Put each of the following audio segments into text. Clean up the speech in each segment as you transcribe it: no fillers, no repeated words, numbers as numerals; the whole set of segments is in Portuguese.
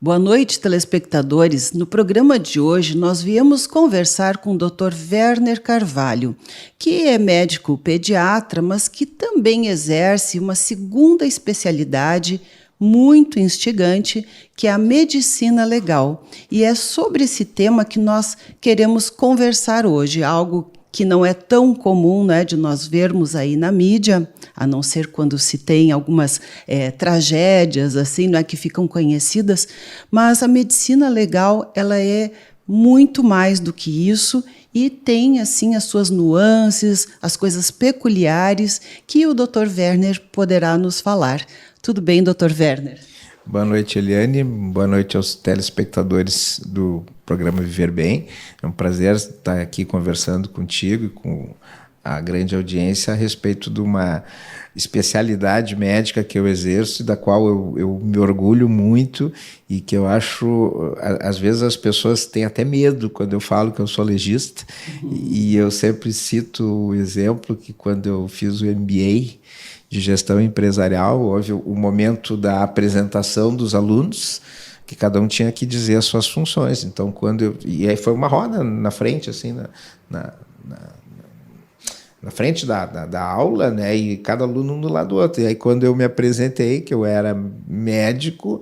Boa noite, telespectadores. No programa de hoje, nós viemos conversar com o Dr. Werner Carvalho, que é médico pediatra, mas que também exerce uma segunda especialidade muito instigante, que é a medicina legal. E é sobre esse tema que nós queremos conversar hoje, algo que não é tão comum, né, de nós vermos aí na mídia, a não ser quando se tem algumas tragédias assim, não é, que ficam conhecidas, mas a medicina legal ela é muito mais do que isso e tem assim as suas nuances, as coisas peculiares que o Dr. Werner poderá nos falar. Tudo bem, Dr. Werner? Boa noite, Eliane. Boa noite aos telespectadores do programa Viver Bem. É um prazer estar aqui conversando contigo e com a grande audiência a respeito de uma especialidade médica que eu exerço e da qual eu me orgulho muito e que eu acho, às vezes as pessoas têm até medo quando eu falo que eu sou legista. E eu sempre cito o exemplo que quando eu fiz o MBA de gestão empresarial, houve o momento da apresentação dos alunos, que cada um tinha que dizer as suas funções. Então, e aí foi uma roda na frente, assim, na frente da aula, né? E cada aluno um do lado do outro. E aí, quando eu me apresentei, que eu era médico,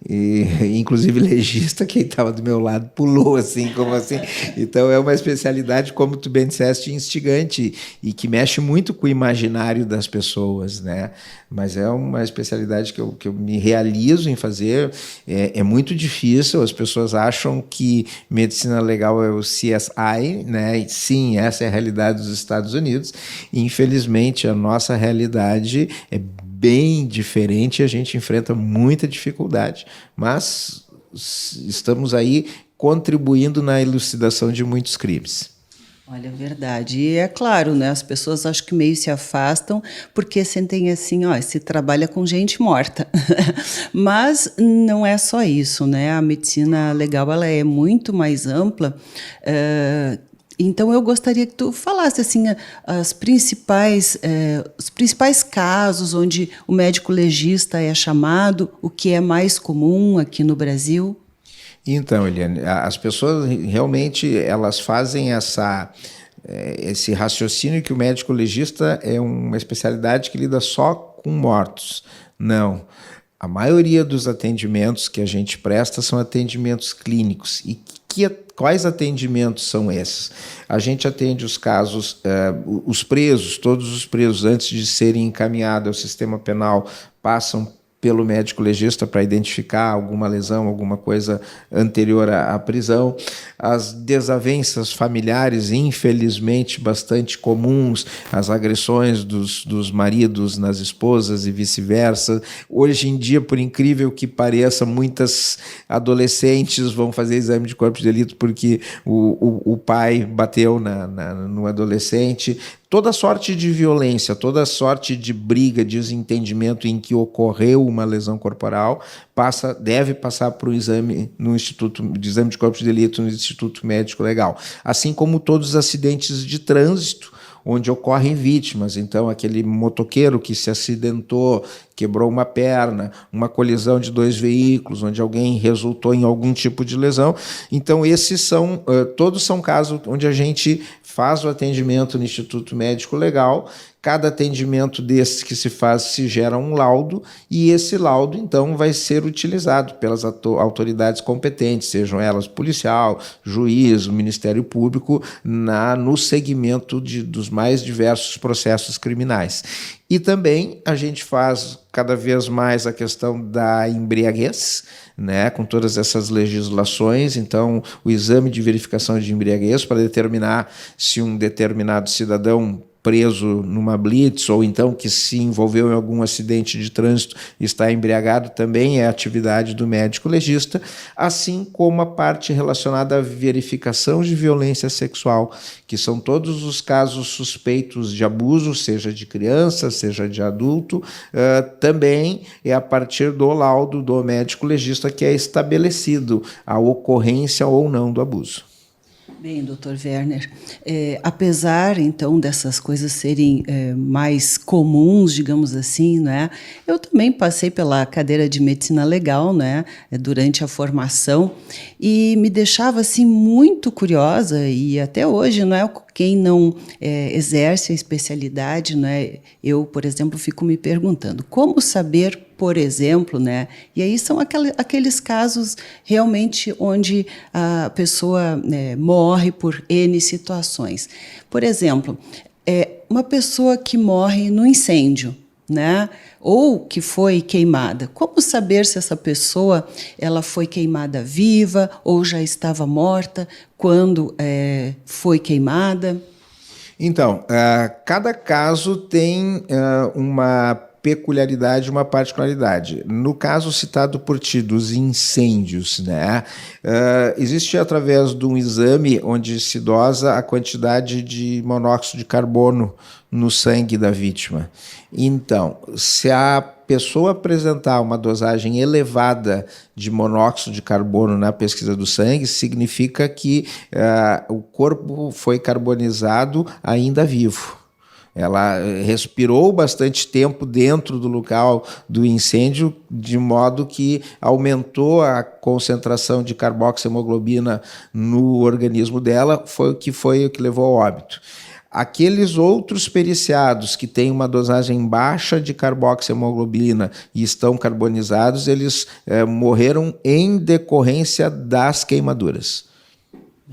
e inclusive legista, quem estava do meu lado pulou assim, como assim. Então é uma especialidade, como tu bem disseste, instigante e que mexe muito com o imaginário das pessoas, né? Mas é uma especialidade que eu me realizo em fazer. É muito difícil, as pessoas acham que medicina legal é o CSI, né? E sim, essa é a realidade dos Estados Unidos. E, infelizmente, a nossa realidade é bem diferente e a gente enfrenta muita dificuldade, mas estamos aí contribuindo na elucidação de muitos crimes. Olha, é verdade. E é claro, né, as pessoas acho que meio se afastam porque sentem assim, ó, se trabalha com gente morta. Mas não é só isso, né? A medicina legal ela é muito mais ampla. Então, eu gostaria que tu falasse assim, os principais casos onde o médico legista é chamado, o que é mais comum aqui no Brasil. Então, Eliane, as pessoas realmente elas fazem esse raciocínio que o médico legista é uma especialidade que lida só com mortos. Não. A maioria dos atendimentos que a gente presta são atendimentos clínicos. E quais atendimentos são esses? A gente atende os casos, os presos, todos os presos, antes de serem encaminhados ao sistema penal, passam pelo médico legista para identificar alguma lesão, alguma coisa anterior à prisão. As desavenças familiares, infelizmente, bastante comuns, as agressões dos maridos nas esposas e vice-versa. Hoje em dia, por incrível que pareça, muitas adolescentes vão fazer exame de corpo de delito porque o pai bateu no adolescente. Toda sorte de violência, toda sorte de briga, desentendimento em que ocorreu uma lesão corporal, deve passar para o exame no Instituto de Exame de Corpo de Delito, no Instituto Médico Legal. Assim como todos os acidentes de trânsito, onde ocorrem vítimas. Então, aquele motoqueiro que se acidentou, quebrou uma perna, uma colisão de 2 veículos, onde alguém resultou em algum tipo de lesão. Então, todos são casos onde a gente faz o atendimento no Instituto Médico Legal. Cada atendimento desses que se faz se gera um laudo e esse laudo, então, vai ser utilizado pelas autoridades competentes, sejam elas policial, juiz, o Ministério Público, no segmento dos mais diversos processos criminais. E também a gente faz cada vez mais a questão da embriaguez, né, com todas essas legislações. Então, o exame de verificação de embriaguez para determinar se um determinado cidadão preso numa blitz ou então que se envolveu em algum acidente de trânsito e está embriagado também é atividade do médico legista, assim como a parte relacionada à verificação de violência sexual, que são todos os casos suspeitos de abuso, seja de criança, seja de adulto, também é a partir do laudo do médico legista que é estabelecido a ocorrência ou não do abuso. Bem, doutor Werner, apesar, então, dessas coisas serem mais comuns, digamos assim, né, eu também passei pela cadeira de medicina legal, né, durante a formação, e me deixava, assim, muito curiosa, e até hoje, não é, quem não exerce a especialidade, né, eu, por exemplo, fico me perguntando, como saber, por exemplo, né? E aí são aqueles casos realmente onde a pessoa morre por N situações. Por exemplo, uma pessoa que morre no incêndio, né? Ou que foi queimada. Como saber se essa pessoa ela foi queimada viva ou já estava morta quando foi queimada? Então, cada caso tem uma peculiaridade, uma particularidade. No caso citado por ti, dos incêndios, né? Existe através de um exame onde se dosa a quantidade de monóxido de carbono no sangue da vítima. Então, se a pessoa apresentar uma dosagem elevada de monóxido de carbono na pesquisa do sangue, significa que o corpo foi carbonizado ainda vivo. Ela respirou bastante tempo dentro do local do incêndio, de modo que aumentou a concentração de carboxihemoglobina no organismo dela, foi o que levou ao óbito. Aqueles outros periciados que têm uma dosagem baixa de carboxihemoglobina e estão carbonizados, eles morreram em decorrência das queimaduras.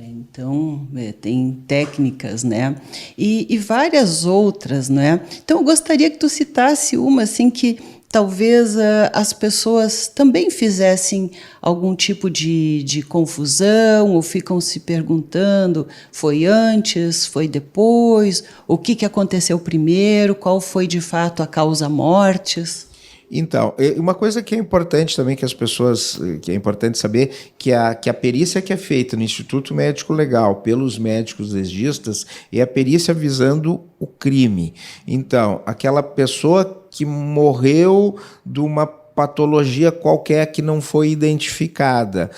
Então, tem técnicas, né? E várias outras, né? Então, eu gostaria que tu citasse uma, assim, que talvez as pessoas também fizessem algum tipo de confusão ou ficam se perguntando, foi antes, foi depois, o que aconteceu primeiro, qual foi, de fato, a causa-mortes? Então, uma coisa que é importante também que é importante saber, que a perícia que é feita no Instituto Médico Legal pelos médicos legistas é a perícia visando o crime. Então, aquela pessoa que morreu de uma patologia qualquer que não foi identificada.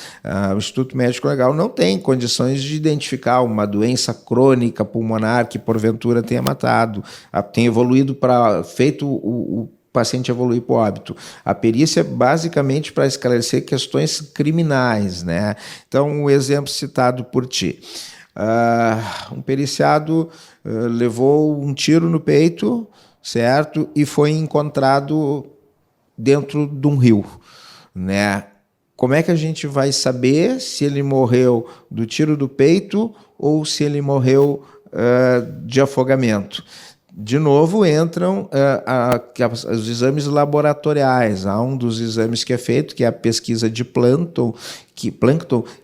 O Instituto Médico Legal não tem condições de identificar uma doença crônica pulmonar que porventura tenha matado, tenha evoluído para feito o paciente evoluir para o óbito. A perícia é basicamente para esclarecer questões criminais, né? Então, o exemplo citado por ti. Um periciado levou um tiro no peito, certo? E foi encontrado dentro de um rio, né? Como é que a gente vai saber se ele morreu do tiro do peito ou se ele morreu de afogamento? De novo, entram os exames laboratoriais. Há um dos exames que é feito, que é a pesquisa de plâncton, que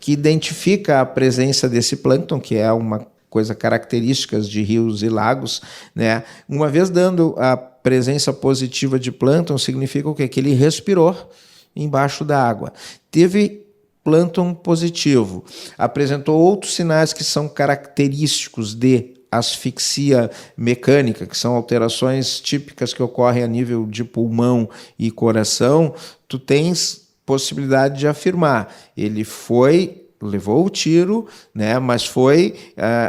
identifica a presença desse plâncton, que é uma coisa característica de rios e lagos, né? Uma vez dando a presença positiva de plâncton, significa o quê? Que ele respirou embaixo da água. Teve plâncton positivo, apresentou outros sinais que são característicos de asfixia mecânica, que são alterações típicas que ocorrem a nível de pulmão e coração, tu tens possibilidade de afirmar, ele levou o tiro, né, mas foi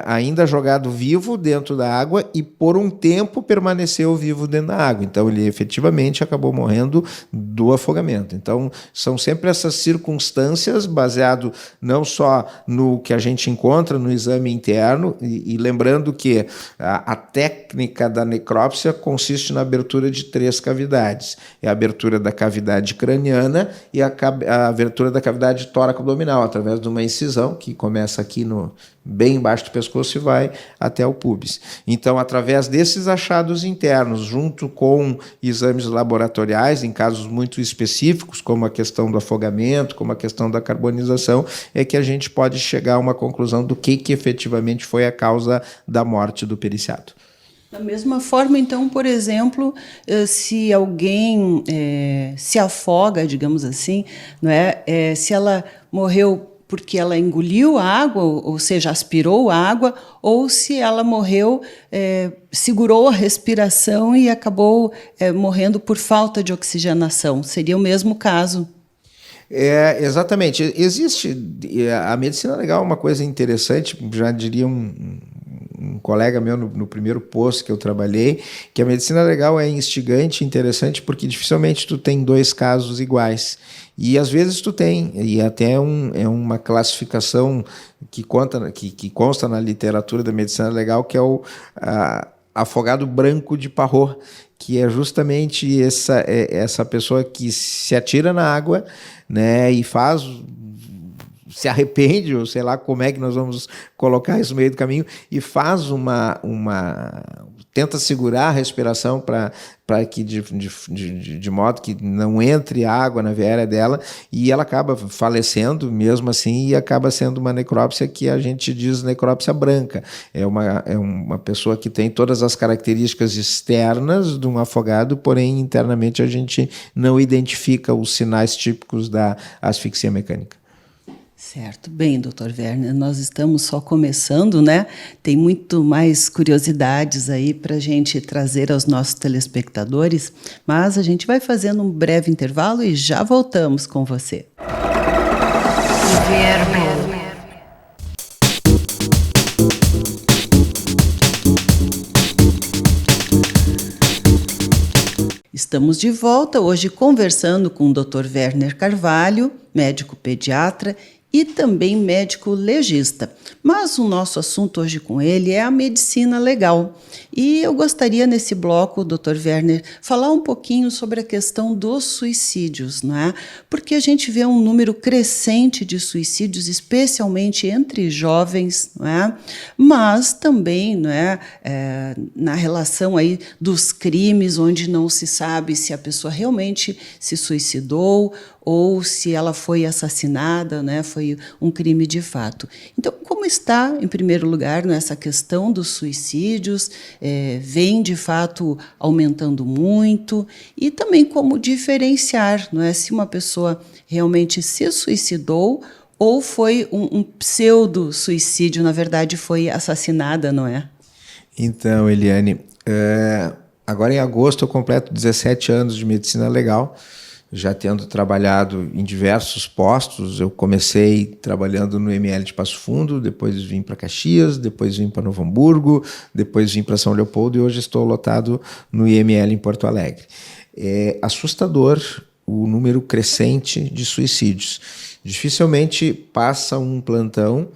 ainda jogado vivo dentro da água e por um tempo permaneceu vivo dentro da água. Então ele efetivamente acabou morrendo do afogamento. Então são sempre essas circunstâncias baseado não só no que a gente encontra no exame interno e lembrando que a técnica da necrópsia consiste na abertura de 3 cavidades. É a abertura da cavidade craniana e a abertura da cavidade tóraco-abdominal através de uma incisão que começa aqui bem embaixo do pescoço e vai até o púbis. Então, através desses achados internos, junto com exames laboratoriais, em casos muito específicos, como a questão do afogamento, como a questão da carbonização, é que a gente pode chegar a uma conclusão do que efetivamente foi a causa da morte do periciado. Da mesma forma, então, por exemplo, se alguém se afoga, digamos assim, não é? Se ela morreu porque ela engoliu a água, ou seja, aspirou a água, ou se ela morreu, segurou a respiração e acabou morrendo por falta de oxigenação. Seria o mesmo caso. Exatamente. Existe a medicina legal é uma coisa interessante, já diria um colega meu no primeiro posto que eu trabalhei, que a medicina legal é instigante, interessante, porque dificilmente tu tem dois casos iguais. E às vezes tu tem, e até é uma classificação que consta na literatura da medicina legal, que é o afogado branco de Parrot, que é justamente essa pessoa que se atira na água, né, e se arrepende, ou sei lá como é que nós vamos colocar isso no meio do caminho, e faz tenta segurar a respiração para que de modo que não entre água na veia dela, e ela acaba falecendo mesmo assim, e acaba sendo uma necrópsia que a gente diz necrópsia branca. É uma pessoa que tem todas as características externas de um afogado, porém internamente a gente não identifica os sinais típicos da asfixia mecânica. Certo. Bem, doutor Werner, nós estamos só começando, né? Tem muito mais curiosidades aí para a gente trazer aos nossos telespectadores, mas a gente vai fazendo um breve intervalo e já voltamos com você. Estamos de volta hoje conversando com o Dr. Werner Carvalho, médico pediatra e também médico legista. Mas o nosso assunto hoje com ele é a medicina legal. E eu gostaria nesse bloco, Dr. Werner, falar um pouquinho sobre a questão dos suicídios, não é? Porque a gente vê um número crescente de suicídios, especialmente entre jovens, não é? Mas também, não é, na relação aí dos crimes, onde não se sabe se a pessoa realmente se suicidou ou se ela foi assassinada, né, foi um crime de fato. Então, como está, em primeiro lugar, nessa questão dos suicídios, vem, de fato, aumentando muito, e também como diferenciar, não é, se uma pessoa realmente se suicidou ou foi um pseudo-suicídio, na verdade foi assassinada, não é? Então, Eliane, agora em agosto eu completo 17 anos de medicina legal, já tendo trabalhado em diversos postos. Eu comecei trabalhando no ML de Passo Fundo, depois vim para Caxias, depois vim para Novo Hamburgo, depois vim para São Leopoldo e hoje estou lotado no IML em Porto Alegre. É assustador o número crescente de suicídios. Dificilmente passa um plantão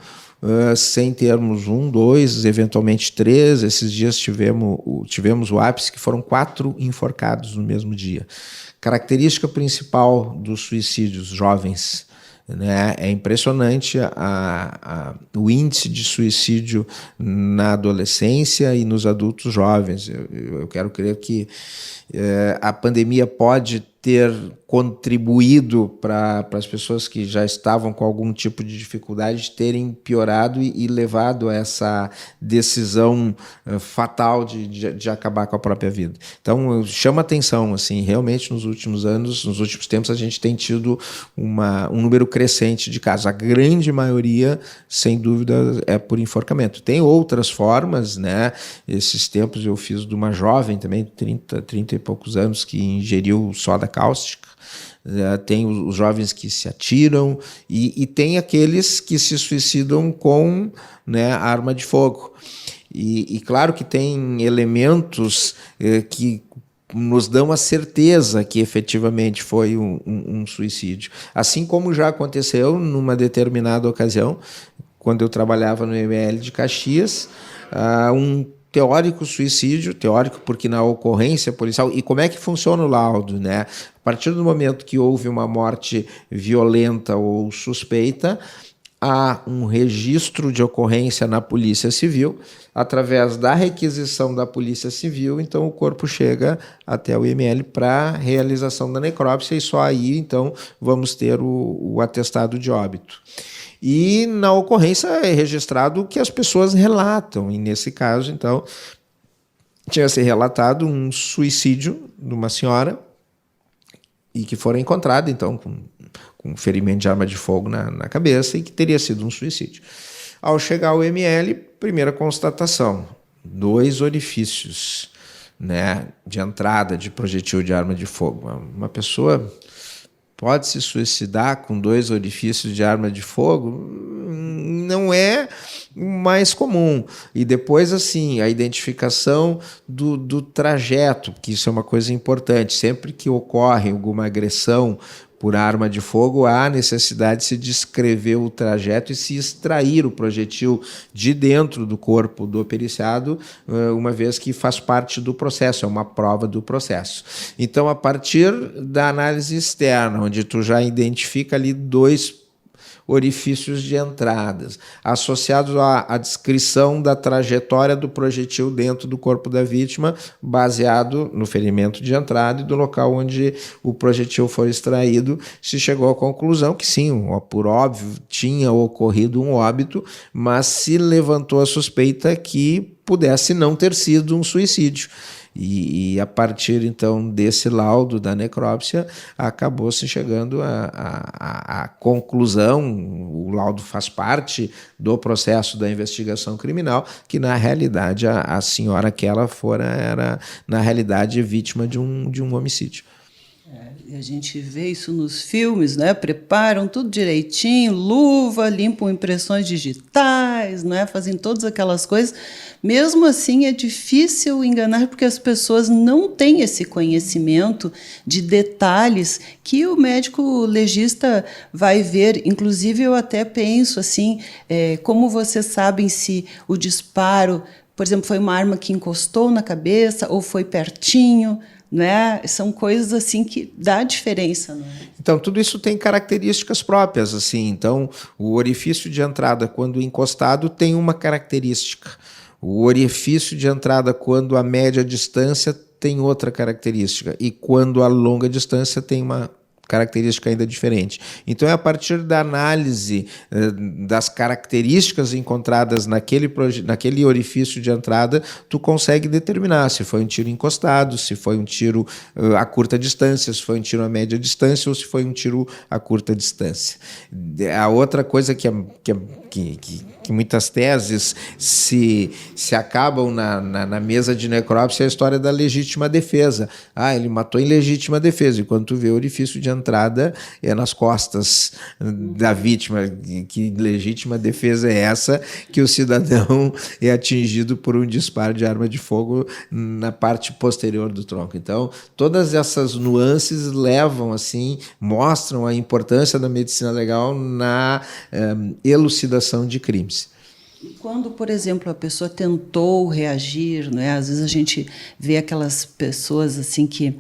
sem termos 1, 2, eventualmente 3. Esses dias tivemos o ápice, que foram 4 enforcados no mesmo dia. Característica principal dos suicídios jovens, né? É impressionante o índice de suicídio na adolescência e nos adultos jovens. Eu quero crer que a pandemia pode ter contribuído para as pessoas que já estavam com algum tipo de dificuldade terem piorado e levado a essa decisão fatal de acabar com a própria vida. Então, chama atenção, assim, realmente nos últimos anos, nos últimos tempos, a gente tem tido um número crescente de casos. A grande maioria, sem dúvida, é por enforcamento. Tem outras formas, né? Esses tempos eu fiz de uma jovem também, 30 e poucos anos, que ingeriu soda cáustica. Tem os jovens que se atiram e tem aqueles que se suicidam com, né, arma de fogo. E claro que tem elementos que nos dão a certeza que efetivamente foi um suicídio. Assim como já aconteceu numa determinada ocasião, quando eu trabalhava no ML de Caxias, um teórico suicídio, teórico porque na ocorrência policial, e como é que funciona o laudo, né? A partir do momento que houve uma morte violenta ou suspeita, há um registro de ocorrência na Polícia Civil, através da requisição da Polícia Civil, então o corpo chega até o IML para realização da necrópsia, e só aí então vamos ter o atestado de óbito. E na ocorrência é registrado o que as pessoas relatam, e nesse caso, então, tinha se relatado um suicídio de uma senhora e que fora encontrada, então, com ferimento de arma de fogo na cabeça e que teria sido um suicídio. Ao chegar ao ML, primeira constatação, 2 orifícios, né, de entrada de projetil de arma de fogo. Uma pessoa pode se suicidar com 2 orifícios de arma de fogo, não é mais comum. E depois, assim, a identificação do trajeto, que isso é uma coisa importante. Sempre que ocorre alguma agressão por arma de fogo, há necessidade de se descrever o trajeto e se extrair o projetil de dentro do corpo do periciado, uma vez que faz parte do processo, é uma prova do processo. Então, a partir da análise externa, onde tu já identifica ali 2 orifícios de entradas, associados à descrição da trajetória do projetil dentro do corpo da vítima, baseado no ferimento de entrada e do local onde o projetil foi extraído, se chegou à conclusão que sim, por óbvio, tinha ocorrido um óbito, mas se levantou a suspeita que pudesse não ter sido um suicídio. E a partir, então, desse laudo da necrópsia, acabou-se chegando à conclusão, o laudo faz parte do processo da investigação criminal, que, na realidade, a senhora que ela fora era, na realidade, vítima de um homicídio. A gente vê isso nos filmes, né? Preparam tudo direitinho, luva, limpam impressões digitais, né? Fazem todas aquelas coisas. Mesmo assim, é difícil enganar, porque as pessoas não têm esse conhecimento de detalhes que o médico legista vai ver. Inclusive, eu até penso assim, como vocês sabem se o disparo, por exemplo, foi uma arma que encostou na cabeça ou foi pertinho, né? São coisas assim que dá diferença, não é? Então, tudo isso tem características próprias, assim. Então, o orifício de entrada, quando encostado, tem uma característica. O orifício de entrada, quando a média distância, tem outra característica. E quando a longa distância, tem uma característica ainda diferente. Então, é a partir da análise das características encontradas naquele orifício de entrada, tu consegue determinar se foi um tiro encostado, se foi um tiro a curta distância, se foi um tiro a média distância ou se foi um tiro a curta distância. A outra coisa que muitas teses se acabam na mesa de necrópsia é a história da legítima defesa. Ele matou em legítima defesa, e quando tu vê o orifício de entrada é nas costas da vítima. Que legítima defesa é essa que o cidadão é atingido por um disparo de arma de fogo na parte posterior do tronco? Então, todas essas nuances mostram a importância da medicina legal na elucidação de crimes. Quando, por exemplo, a pessoa tentou reagir, né? Às vezes a gente vê aquelas pessoas assim que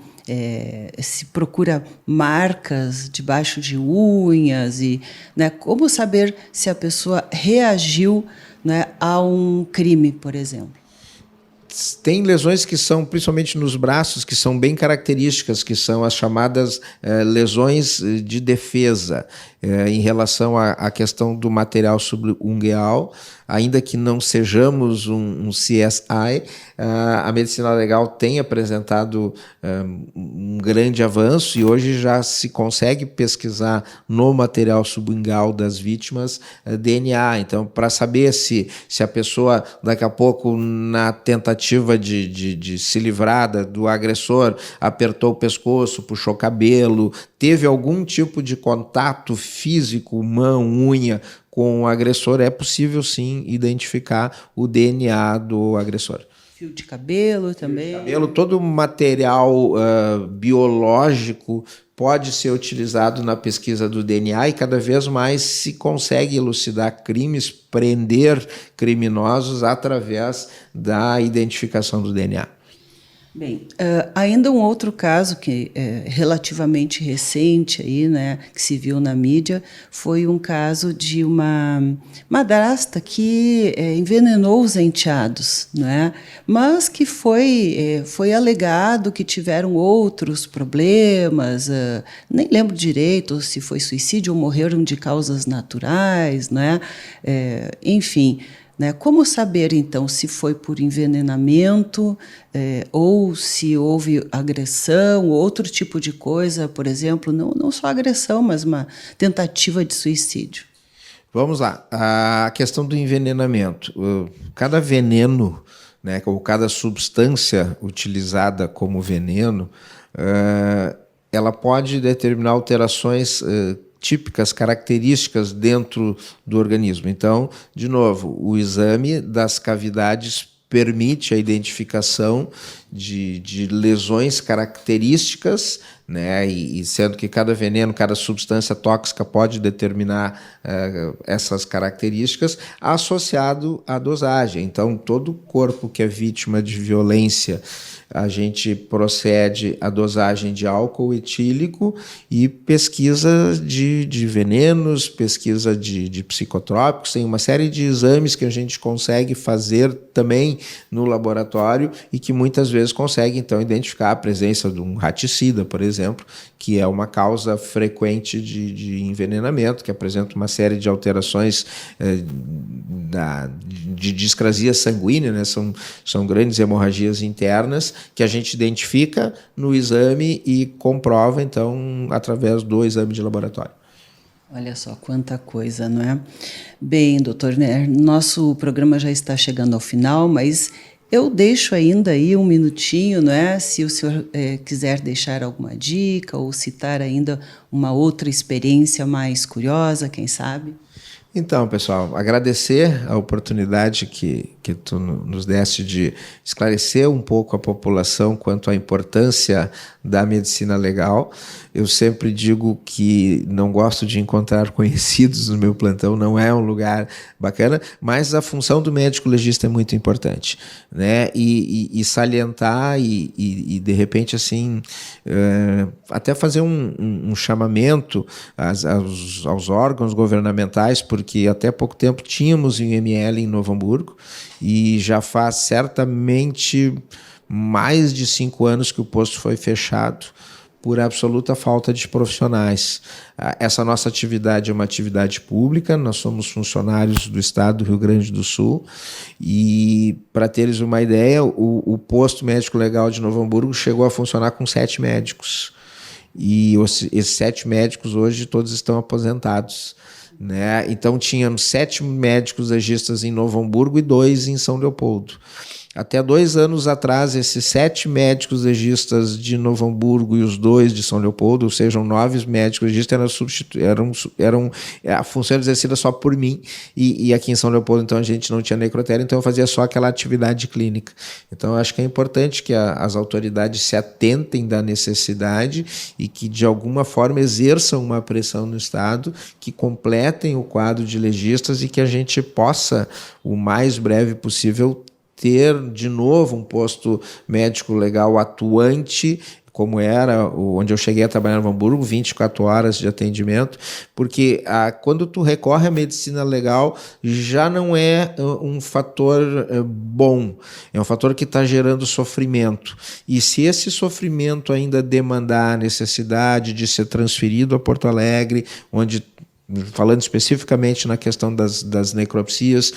se procura marcas debaixo de unhas, e, né, como saber se a pessoa reagiu, né, a um crime, por exemplo? Tem lesões que são, principalmente nos braços, que são bem características, que são as chamadas lesões de defesa, em relação à questão do material subungueal. Ainda que não sejamos um CSI, a medicina legal tem apresentado um grande avanço, e hoje já se consegue pesquisar no material subungual das vítimas DNA. Então, para saber se a pessoa, daqui a pouco, na tentativa de se livrar do agressor, apertou o pescoço, puxou cabelo, teve algum tipo de contato físico, mão, unha, com o agressor, é possível sim identificar o DNA do agressor. Fio de cabelo também. Todo material biológico pode ser utilizado na pesquisa do DNA, e cada vez mais se consegue elucidar crimes, prender criminosos através da identificação do DNA. Bem, ainda um outro caso que é relativamente recente aí, né, que se viu na mídia, foi um caso de uma madrasta que envenenou os enteados, né, mas que foi alegado que tiveram outros problemas, nem lembro direito se foi suicídio ou morreram de causas naturais, né, enfim. Como saber, então, se foi por envenenamento ou se houve agressão, outro tipo de coisa, por exemplo, não só agressão, mas uma tentativa de suicídio? Vamos lá. A questão do envenenamento. Cada veneno, né, ou cada substância utilizada como veneno, ela pode determinar alterações típicas, características dentro do organismo. Então, de novo, o exame das cavidades permite a identificação de lesões características, né? E sendo que cada veneno, cada substância tóxica pode determinar essas características, associado à dosagem. Então, todo corpo que é vítima de violência, a gente procede à dosagem de álcool etílico e pesquisa de venenos, pesquisa de psicotrópicos. Tem uma série de exames que a gente consegue fazer também no laboratório e que muitas vezes consegue, então, identificar a presença de um raticida, por exemplo, que é uma causa frequente de envenenamento, que apresenta uma série de alterações de discrasia sanguínea, né? São grandes hemorragias internas que a gente identifica no exame e comprova, então, através do exame de laboratório. Olha só quanta coisa, não é? Bem, doutor Werner, nosso programa já está chegando ao final, mas eu deixo ainda aí um minutinho, não é? Se o senhor quiser deixar alguma dica ou citar ainda uma outra experiência mais curiosa, quem sabe? Então, pessoal, agradecer a oportunidade que tu nos deste de esclarecer um pouco a população quanto à importância da medicina legal. Eu sempre digo que não gosto de encontrar conhecidos no meu plantão, não é um lugar bacana, mas a função do médico legista é muito importante, né? E salientar e de repente, assim, até fazer um chamamento aos órgãos governamentais, porque até pouco tempo tínhamos um IML em Novo Hamburgo e já faz certamente mais de 5 anos que o posto foi fechado por absoluta falta de profissionais. Essa nossa atividade é uma atividade pública, nós somos funcionários do Estado do Rio Grande do Sul e, para teres uma ideia, o posto médico legal de Novo Hamburgo chegou a funcionar com 7 médicos. E esses 7 médicos hoje todos estão aposentados, né? Então tínhamos 7 médicos legistas em Novo Hamburgo e 2 em São Leopoldo. Até 2 anos atrás, esses 7 médicos legistas de Novo Hamburgo e os 2 de São Leopoldo, ou seja, 9 médicos legistas, eram a função exercida só por mim, e aqui em São Leopoldo, então, a gente não tinha necrotério, então eu fazia só aquela atividade clínica. Então, eu acho que é importante que as autoridades se atentem da necessidade e que, de alguma forma, exerçam uma pressão no Estado, que completem o quadro de legistas e que a gente possa, o mais breve possível, ter de novo um posto médico legal atuante, como era onde eu cheguei a trabalhar no Hamburgo, 24 horas de atendimento, porque quando tu recorre à medicina legal, já não é um fator bom, é um fator que está gerando sofrimento. E se esse sofrimento ainda demandar a necessidade de ser transferido a Porto Alegre, onde, falando especificamente na questão das necropsias,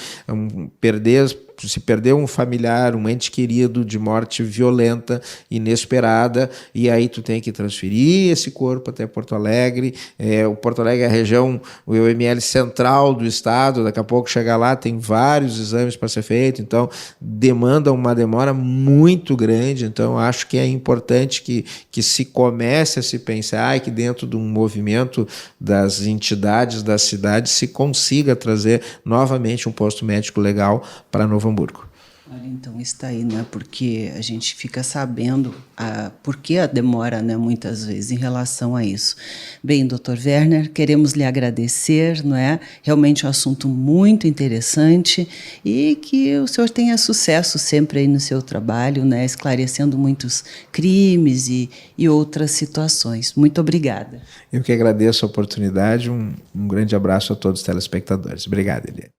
se perder um familiar, um ente querido de morte violenta, inesperada, e aí tu tem que transferir esse corpo até Porto Alegre. O Porto Alegre é a região, o UML central do estado, daqui a pouco chegar lá, tem vários exames para ser feito, então demanda uma demora muito grande. Então acho que é importante que se comece a se pensar e que dentro de um movimento das entidades da cidade se consiga trazer novamente um posto médico legal para Novo Hamburgo. Olha, então está aí, né? Porque a gente fica sabendo por que a demora, né, muitas vezes, em relação a isso. Bem, doutor Werner, queremos lhe agradecer, não é? Realmente um assunto muito interessante e que o senhor tenha sucesso sempre aí no seu trabalho, né? Esclarecendo muitos crimes e outras situações. Muito obrigada. Eu que agradeço a oportunidade, um grande abraço a todos os telespectadores. Obrigado, Eliane.